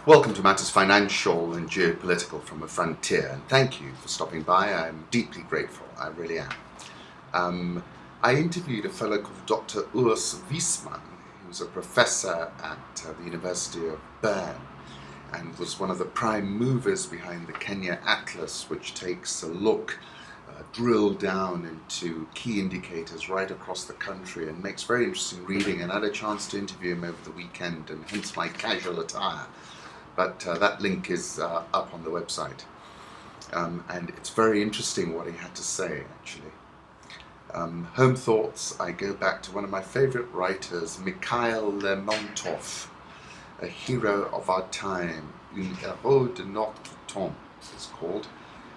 Welcome to Matters Financial and Geopolitical from a Frontier, and thank you for stopping by. I'm deeply grateful, I really am. I interviewed a fellow called Dr. Urs Wiesmann, who's a professor at the University of Bern and was one of the prime movers behind the Kenya Atlas, which takes a look, drill down into key indicators right across the country and makes very interesting reading, and I had a chance to interview him over the weekend, and hence my casual attire. But that link is up on the website. And it's very interesting what he had to say, actually. Home thoughts, I go back to one of my favorite writers, Mikhail Lermontov, a hero of our time, Un héros de notre temps, it's called.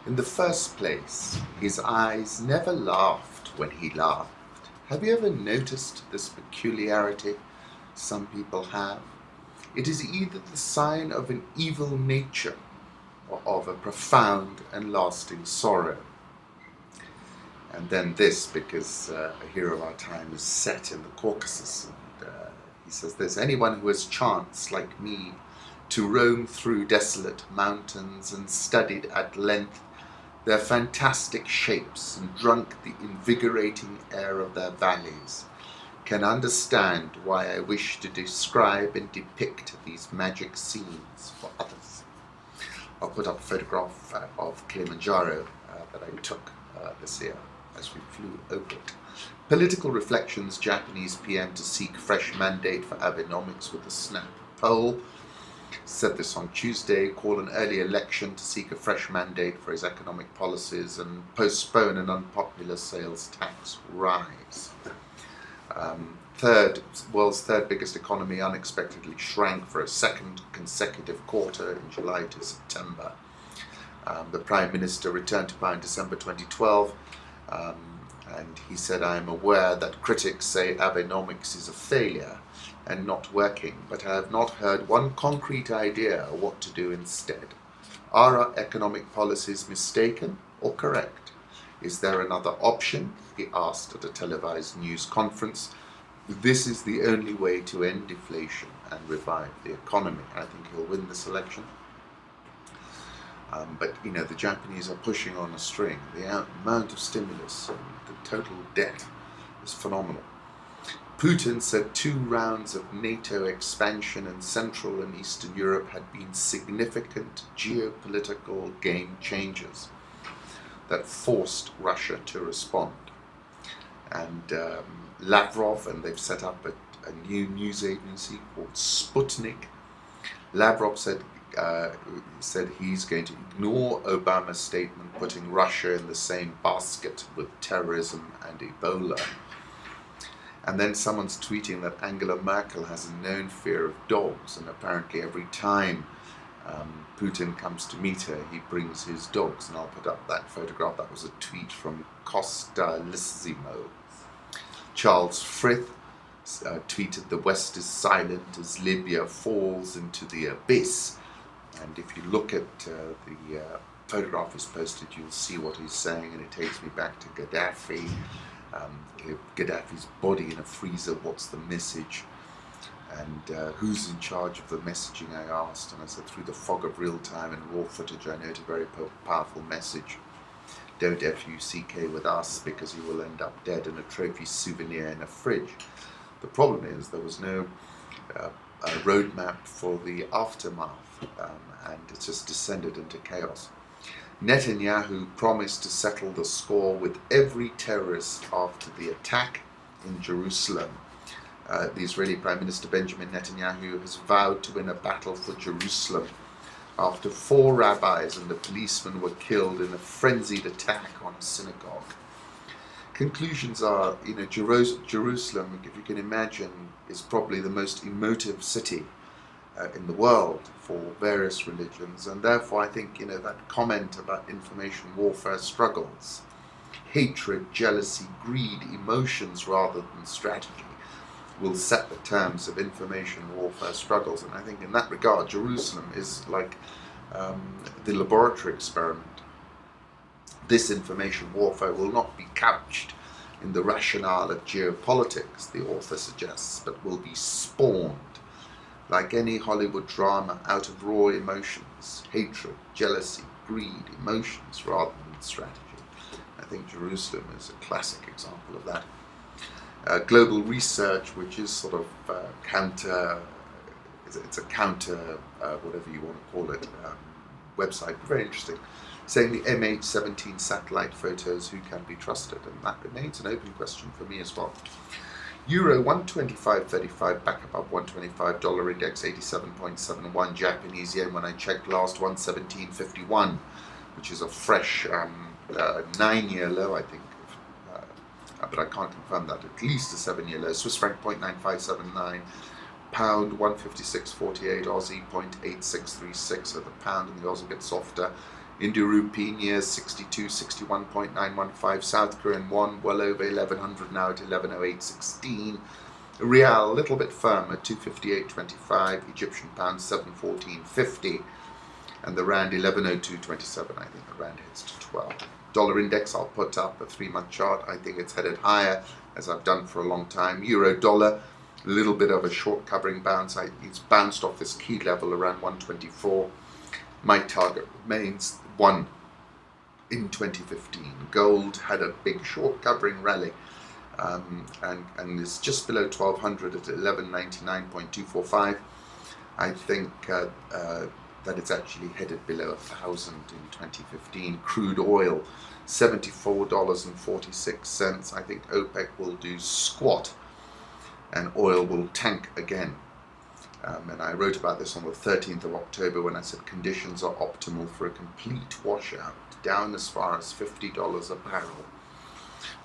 In the first place, his eyes never laughed when he laughed. Have you ever noticed this peculiarity? Some people have. It is either the sign of an evil nature or of a profound and lasting sorrow. And then this, because a hero of our time is set in the Caucasus, and he says this: anyone who has chanced, like me, to roam through desolate mountains and studied at length their fantastic shapes and drunk the invigorating air of their valleys, can understand why I wish to describe and depict these magic scenes for others. I'll put up a photograph of Kilimanjaro that I took this year as we flew over it. Political reflections: Japanese PM to seek fresh mandate for Abenomics with a snap poll. Said this on Tuesday: call an early election to seek a fresh mandate for his economic policies and postpone an unpopular sales tax rise. World's third biggest economy unexpectedly shrank for a second consecutive quarter in July to September. The Prime Minister returned to power in December 2012, and he said, I am aware that critics say Abenomics is a failure and not working, but I have not heard one concrete idea of what to do instead. Are our economic policies mistaken or correct? Is there another option? He asked at a televised news conference. This is the only way to end deflation and revive the economy. I think he'll win this election. But, you know, the Japanese are pushing on a string. The amount of stimulus and the total debt is phenomenal. Putin said 2 rounds of NATO expansion in Central and Eastern Europe had been significant geopolitical game changers that forced Russia to respond. And Lavrov, and they've set up a new news agency called Sputnik. Lavrov said he's going to ignore Obama's statement putting Russia in the same basket with terrorism and Ebola. And then someone's tweeting that Angela Merkel has a known fear of dogs, and apparently every time Putin comes to meet her, he brings his dogs. And I'll put up that photograph. That was a tweet from Costallissimo. Charles Frith tweeted, the West is silent as Libya falls into the abyss. And if you look at the photograph is posted, you'll see what he's saying, and it takes me back to Gaddafi. Gaddafi's body in a freezer, what's the message? And who's in charge of the messaging, I asked, and I said, through the fog of real time and raw footage, I note a very powerful message. Don't FUCK with us, because you will end up dead, and a trophy souvenir in a fridge. The problem is there was no roadmap for the aftermath, and it just descended into chaos. Netanyahu promised to settle the score with every terrorist after the attack in Jerusalem. The Israeli Prime Minister Benjamin Netanyahu has vowed to win a battle for Jerusalem after 4 rabbis and a policeman were killed in a frenzied attack on a synagogue. Conclusions are, you know, Jerusalem, if you can imagine, is probably the most emotive city in the world for various religions, and therefore I think, you know, that comment about information warfare struggles, hatred, jealousy, greed, emotions rather than strategy, will set the terms of information warfare struggles. And I think in that regard, Jerusalem is like the laboratory experiment. This information warfare will not be couched in the rationale of geopolitics, the author suggests, but will be spawned like any Hollywood drama, out of raw emotions, hatred, jealousy, greed, emotions rather than strategy. I think Jerusalem is a classic example of that. Global Research, which is sort of it's a counter, whatever you want to call it, website, very interesting, saying the MH17 satellite photos, who can be trusted? And that remains an open question for me as well. Euro 125.35, back above 125. Dollar index 87.71. Japanese yen, when I checked last, 117.51, which is a fresh 9-year low, I think. But I can't confirm that. At least a 7-year low. Swiss franc 0.9579. Pound 156.48. Aussie 0.8636. So the pound and the Aussie a bit softer. Indo-Rupee near 61.915. South Korean won well over 1100 now at 1108.16. Rial a little bit firmer, 258.25. Egyptian pound 714.50. And the rand 1102.27. I think the rand hits to 12. Dollar index, I'll put up a 3-month chart. I think it's headed higher, as I've done for a long time. Euro dollar, a little bit of a short covering bounce. It's bounced off this key level around 124. My target remains 1 in 2015. Gold had a big short covering rally and is just below 1200 at 1199.245. I think that it's actually headed below 1,000 in 2015. Crude oil, $74.46. I think OPEC will do squat and oil will tank again. And I wrote about this on the 13th of October when I said conditions are optimal for a complete washout, down as far as $50 a barrel.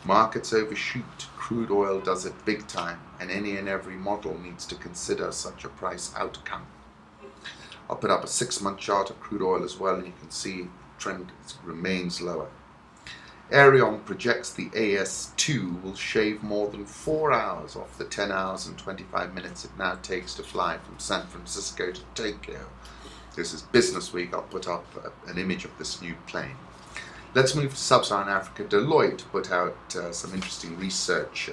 Markets overshoot, crude oil does it big time, and any and every model needs to consider such a price outcome. I'll put up a 6-month chart of crude oil as well, and you can see trend remains lower. Arion projects the AS2 will shave more than 4 hours off the 10 hours and 25 minutes it now takes to fly from San Francisco to Tokyo. This is Business Week. I'll put up an image of this new plane. Let's move to Sub-Saharan Africa. Deloitte put out some interesting research.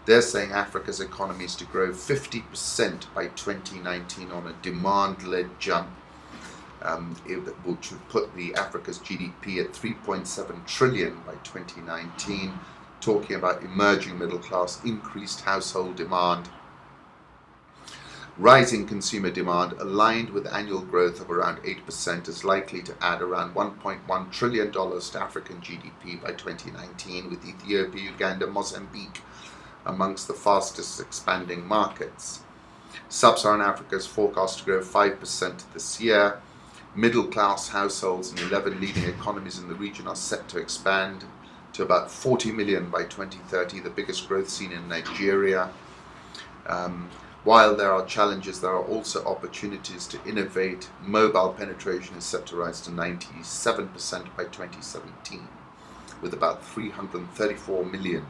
They're saying Africa's economy is to grow 50% by 2019 on a demand-led jump, which would put the Africa's GDP at 3.7 trillion by 2019, talking about emerging middle class, increased household demand, rising consumer demand aligned with annual growth of around 8% is likely to add around $1.1 trillion to African GDP by 2019, with Ethiopia, Uganda, Mozambique amongst the fastest expanding markets. Sub-Saharan Africa is forecast to grow 5% this year. Middle-class households in 11 leading economies in the region are set to expand to about 40 million by 2030, the biggest growth seen in Nigeria. While there are challenges, there are also opportunities to innovate. Mobile penetration is set to rise to 97% by 2017, with about 334 million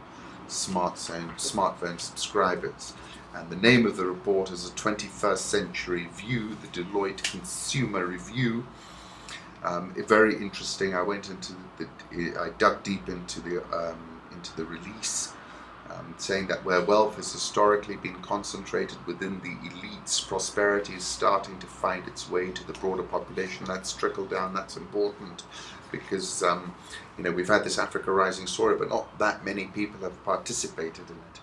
smartphone subscribers. And the name of the report is a 21st Century View, the Deloitte Consumer Review. Very interesting. I went into I dug deep into the release, saying that where wealth has historically been concentrated within the elites, prosperity is starting to find its way to the broader population. That's trickled down. That's important because we've had this Africa Rising story, but not that many people have participated in it.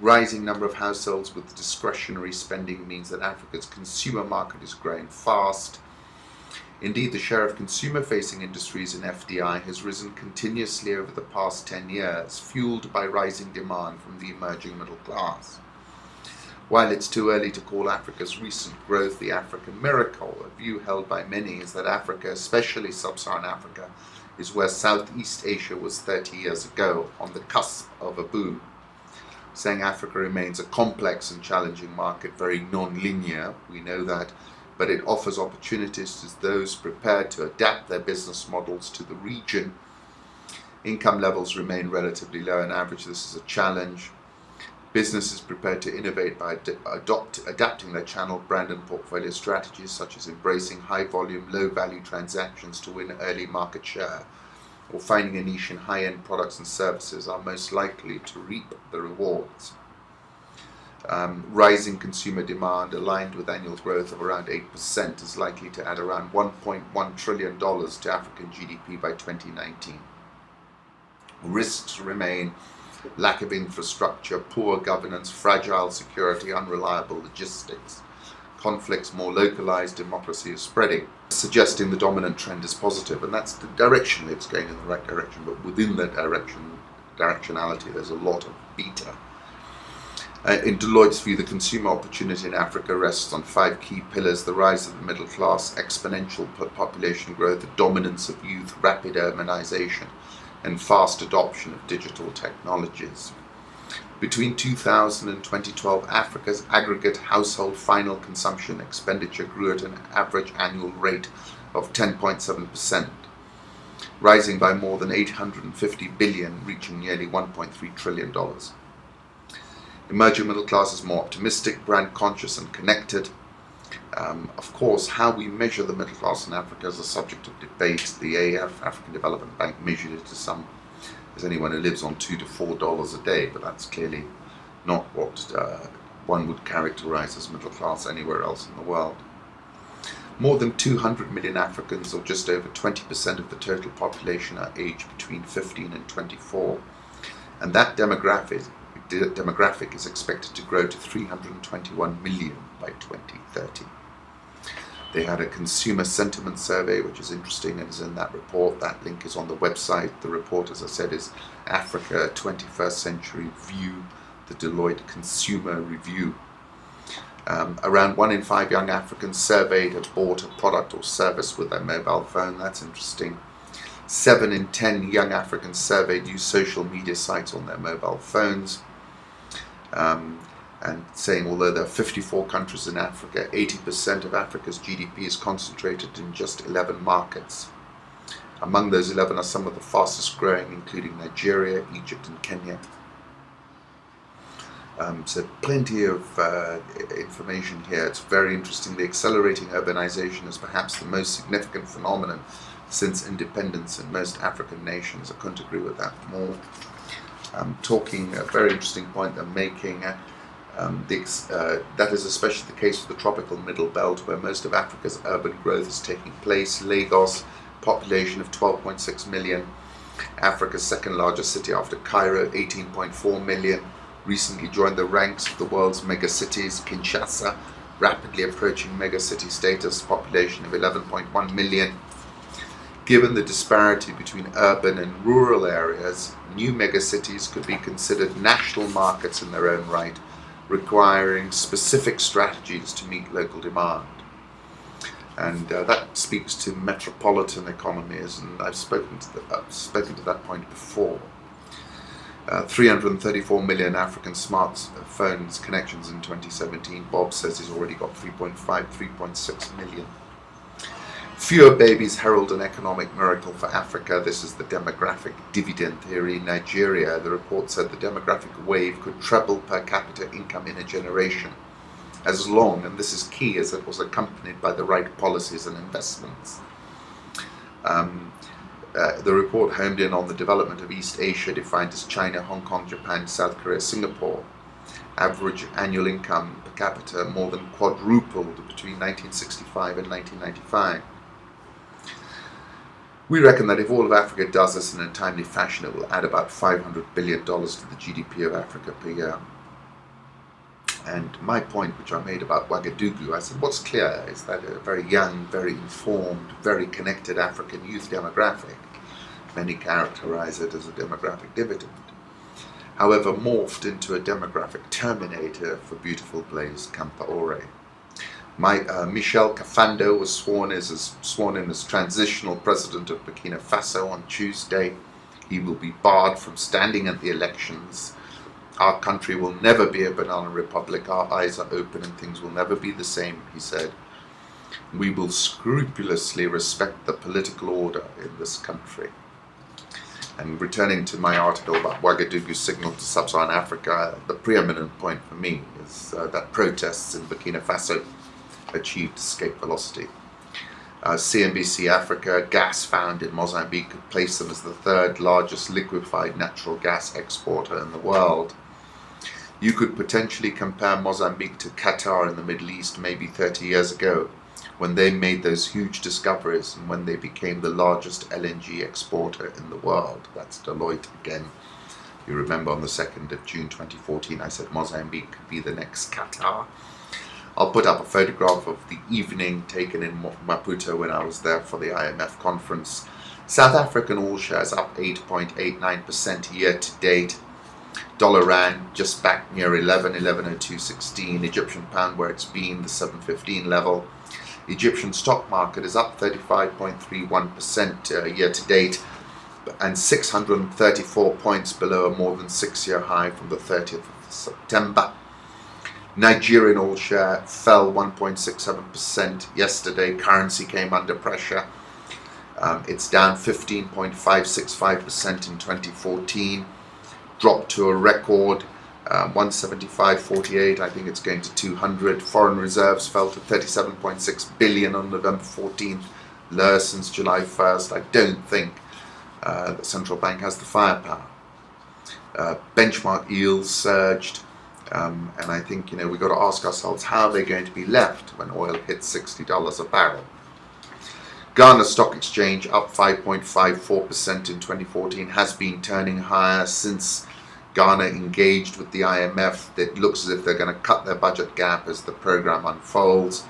Rising number of households with discretionary spending means that Africa's consumer market is growing fast. Indeed, the share of consumer-facing industries in FDI has risen continuously over the past 10 years, fueled by rising demand from the emerging middle class. While it's too early to call Africa's recent growth the African miracle, a view held by many is that Africa, especially Sub-Saharan Africa, is where Southeast Asia was 30 years ago, on the cusp of a boom. Saying Africa remains a complex and challenging market, very non-linear, we know that, but it offers opportunities to those prepared to adapt their business models to the region. Income levels remain relatively low on average. This is a challenge. Businesses prepared to innovate by adapting their channel, brand and portfolio strategies, such as embracing high-volume, low-value transactions to win early market share, or finding a niche in high-end products and services, are most likely to reap the rewards. Rising consumer demand, aligned with annual growth of around 8%, is likely to add around $1.1 trillion to African GDP by 2019. Risks remain: lack of infrastructure, poor governance, fragile security, unreliable logistics. Conflicts more localized, democracy is spreading, suggesting the dominant trend is positive, and that's the direction. It's going in the right direction, but within that directionality, there's a lot of beta. In Deloitte's view, the consumer opportunity in Africa rests on 5 key pillars: the rise of the middle class, exponential population growth, the dominance of youth, rapid urbanization, and fast adoption of digital technologies. Between 2000 and 2012, Africa's aggregate household final consumption expenditure grew at an average annual rate of 10.7%, rising by more than 850 billion, reaching nearly $1.3 trillion. Emerging middle class is more optimistic, brand conscious and connected. Of course, how we measure the middle class in Africa is a subject of debate. The AF, African Development Bank, measured it as anyone who lives on $2 to $4 a day, but that's clearly not what one would characterize as middle class anywhere else in the world. More than 200 million Africans, or just over 20% of the total population, are aged between 15 and 24, and that demographic is expected to grow to 321 million by 2030. They had a consumer sentiment survey, which is interesting and is in that report. That link is on the website. The report, as I said, is Africa 21st Century View, the Deloitte Consumer Review. Around 1 in 5 young Africans surveyed had bought a product or service with their mobile phone. That's interesting. 7 in 10 young Africans surveyed use social media sites on their mobile phones. And saying, although there are 54 countries in Africa, 80% of Africa's GDP is concentrated in just 11 markets. Among those 11 are some of the fastest growing, including Nigeria, Egypt and Kenya. So plenty of information here. It's very interesting. The accelerating urbanization is perhaps the most significant phenomenon since independence in most African nations. I couldn't agree with that more. Talking a very interesting point they're making. That is especially the case for the tropical middle belt, where most of Africa's urban growth is taking place. Lagos, population of 12.6 million, Africa's second largest city after Cairo, 18.4 million, recently joined the ranks of the world's megacities. Kinshasa, rapidly approaching megacity status, population of 11.1 million. Given the disparity between urban and rural areas, new megacities could be considered national markets in their own right, requiring specific strategies to meet local demand. And that speaks to metropolitan economies, and I've spoken to that point before. 334 million African smartphones connections in 2017. Bob says he's already got 3.6 million. Fewer babies herald an economic miracle for Africa. This is the demographic dividend theory. Nigeria, the report said the demographic wave could treble per capita income in a generation, as long, and this is key, as it was accompanied by the right policies and investments. The report homed in on the development of East Asia, defined as China, Hong Kong, Japan, South Korea, Singapore. Average annual income per capita more than quadrupled between 1965 and 1995. We reckon that if all of Africa does this in a timely fashion, it will add about $500 billion to the GDP of Africa per year. And my point, which I made about Ouagadougou, I said what's clear is that a very young, very informed, very connected African youth demographic, many characterize it as a demographic dividend, however morphed into a demographic terminator for beautiful Blaise Compaoré. Michel Kafando was sworn in as transitional president of Burkina Faso on Tuesday. He will be barred from standing at the elections. Our country will never be a banana republic. Our eyes are open and things will never be the same, he said. We will scrupulously respect the political order in this country. And returning to my article about Ouagadougou's signal to Sub-Saharan Africa, the preeminent point for me is that protests in Burkina Faso achieved escape velocity. CNBC Africa, gas found in Mozambique could place them as the 3rd largest liquefied natural gas exporter in the world. You could potentially compare Mozambique to Qatar in the Middle East maybe 30 years ago, when they made those huge discoveries and when they became the largest LNG exporter in the world. That's Deloitte again. You remember on the 2nd of June 2014, I said Mozambique could be the next Qatar. I'll put up a photograph of the evening taken in Maputo when I was there for the IMF conference. South African oil shares up 8.89% year to date. Dollar rand just back near 11.0216. Egyptian pound where it's been, the 715 level. Egyptian stock market is up 35.31% year to date, and 634 points below a more than 6-year high from the 30th of September. Nigerian oil share fell 1.67% yesterday. Currency came under pressure. It's down 15.565% in 2014. Dropped to a record 175.48. I think it's going to 200. Foreign reserves fell to 37.6 billion on November 14th, lower since July 1st. I don't think the central bank has the firepower. Benchmark yields surged, and I think we've got to ask ourselves how they're going to be left when oil hits $60 a barrel. Ghana Stock Exchange up 5.54% in 2014, has been turning higher since Ghana engaged with the IMF. It looks as if they're going to cut their budget gap as the program unfolds.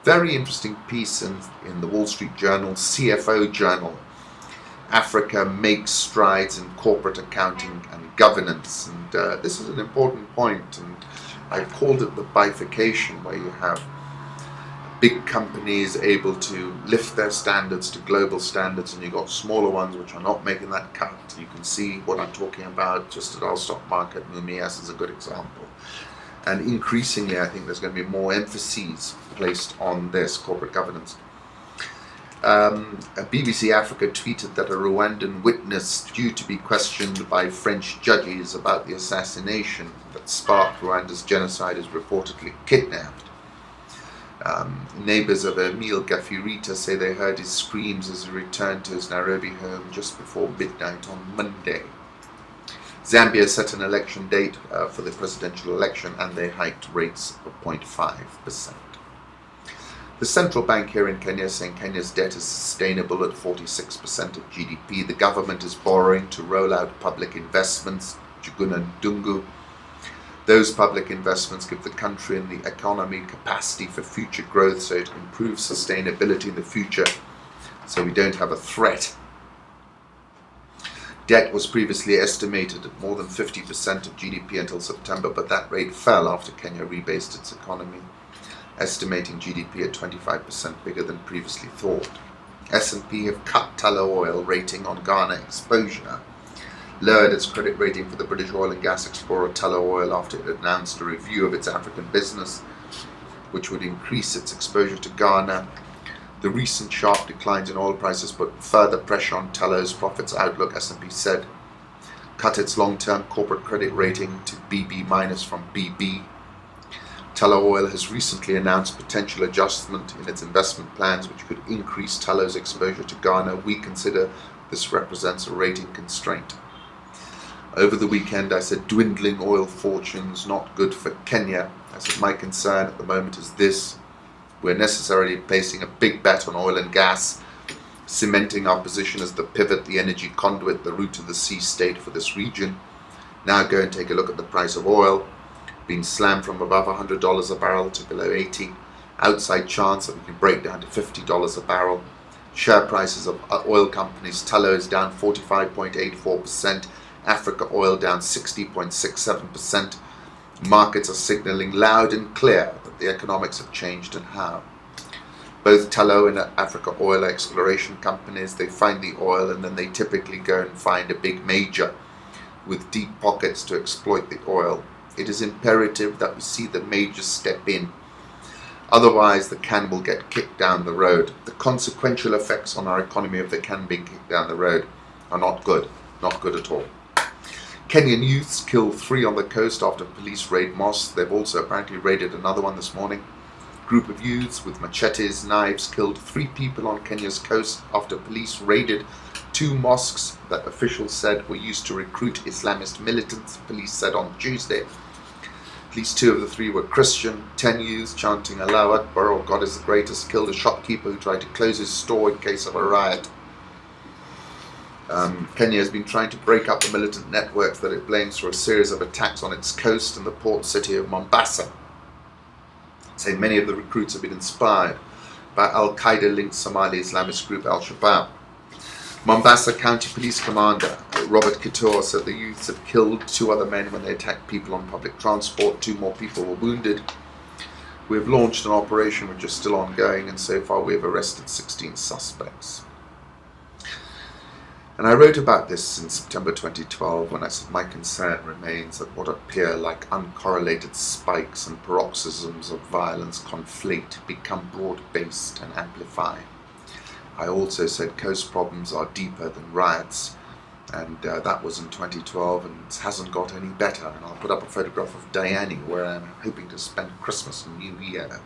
Very interesting piece in the Wall Street Journal, CFO Journal. Africa makes strides in corporate accounting and governance. And this is an important point, and I've called it the bifurcation, where you have big companies able to lift their standards to global standards, and you've got smaller ones which are not making that cut. You can see what I'm talking about just at our stock market. Mumias is a good example. And increasingly, I think there's going to be more emphasis placed on this corporate governance. BBC Africa tweeted that a Rwandan witness due to be questioned by French judges about the assassination that sparked Rwanda's genocide is reportedly kidnapped. Neighbours of Emile Gafurita say they heard his screams as he returned to his Nairobi home just before midnight on Monday. Zambia set an election date for the presidential election, and they hiked rates of 0.5%. The central bank here in Kenya is saying Kenya's debt is sustainable at 46% of GDP. The government is borrowing to roll out public investments, Juguna and Dungu. Those public investments give the country and the economy capacity for future growth, so it improves sustainability in the future, so we don't have a threat. Debt was previously estimated at more than 50% of GDP until September, but that rate fell after Kenya rebased its economy, estimating GDP at 25% bigger than previously thought. S&P have cut Tullow Oil rating on Ghana exposure, lowered its credit rating for the British oil and gas explorer Tullow Oil after it announced a review of its African business, which would increase its exposure to Ghana. The recent sharp declines in oil prices put further pressure on Tullow's profits outlook. S&P said cut its long-term corporate credit rating to BB- from BB. Tullow Oil has recently announced potential adjustment in its investment plans, which could increase Tullow's exposure to Ghana. We consider this represents a rating constraint. Over the weekend, I said dwindling oil fortunes not good for Kenya. I said my concern at the moment is this: we're necessarily placing a big bet on oil and gas, cementing our position as the pivot, the energy conduit, the route to the sea state for this region. Now go and take a look at the price of oil, being slammed from above $100 a barrel to below 80. Outside chance that we can break down to $50 a barrel. Share prices of oil companies: Tullow is down 45.84%, Africa Oil down 60.67%. Markets are signaling loud and clear that the economics have changed, and how. Both Tullow and Africa Oil are exploration companies. They find the oil and then they typically go and find a big major with deep pockets to exploit the oil. It is imperative that we see the majors step in. Otherwise, the can will get kicked down the road. The consequential effects on our economy of the can being kicked down the road are not good at all. Kenyan youths killed 3 on the coast after police raid mosques. They've also apparently raided another one this morning. Group of youths with machetes, knives killed 3 people on Kenya's coast after police raided 2 mosques that officials said were used to recruit Islamist militants, police said on Tuesday. At least 2 of the 3 were Christian. 10 youths chanting Allahu Akbar, or God is the greatest, killed a shopkeeper who tried to close his store in case of a riot. Kenya has been trying to break up the militant networks that it blames for a series of attacks on its coast and the port city of Mombasa, saying many of the recruits have been inspired by Al-Qaeda-linked Somali Islamist group Al-Shabaab. Mombasa County Police Commander Robert Kitor said the youths had killed 2 other men when they attacked people on public transport. 2 more people were wounded. We have launched an operation which is still ongoing, and so far we have arrested 16 suspects. And I wrote about this in September 2012 when I said my concern remains that what appear like uncorrelated spikes and paroxysms of violence conflate, become broad-based and amplify. I also said coast problems are deeper than riots, and that was in 2012, and it hasn't got any better. And I'll put up a photograph of Diani, where I'm hoping to spend Christmas and New Year.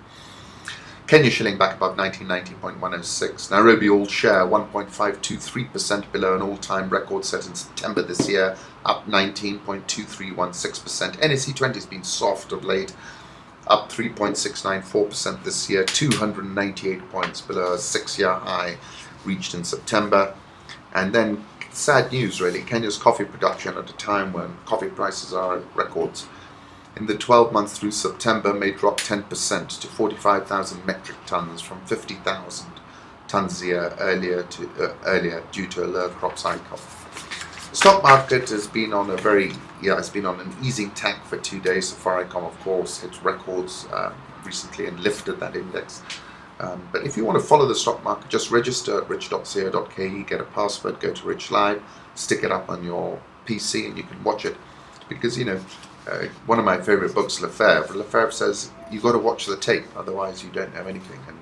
Kenya shilling back above 1990.106. Nairobi all share 1.523% below an all-time record set in September this year, up 19.2316%. NSE20 has been soft of late, up 3.694% this year, 298 points below a 6-year high reached in September. And then sad news really, Kenya's coffee production at a time when coffee prices are at records in the 12 months through September may drop 10% to 45,000 metric tons from 50,000 tons a year earlier due to a lower crop cycle. The stock market has been on it's been on an easing tack for 2 days. Safaricom, of course, hit records recently and lifted that index. But if you want to follow the stock market, just register at rich.co.ke, get a password, go to Rich Live, stick it up on your PC, and you can watch it. Because, one of my favourite books, Lefebvre says you've got to watch the tape, otherwise you don't know anything. And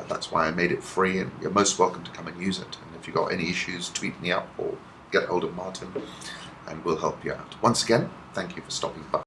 that's why I made it free, and you're most welcome to come and use it. And if you've got any issues, tweet me up or get hold of Martin, and we'll help you out. Once again, thank you for stopping by.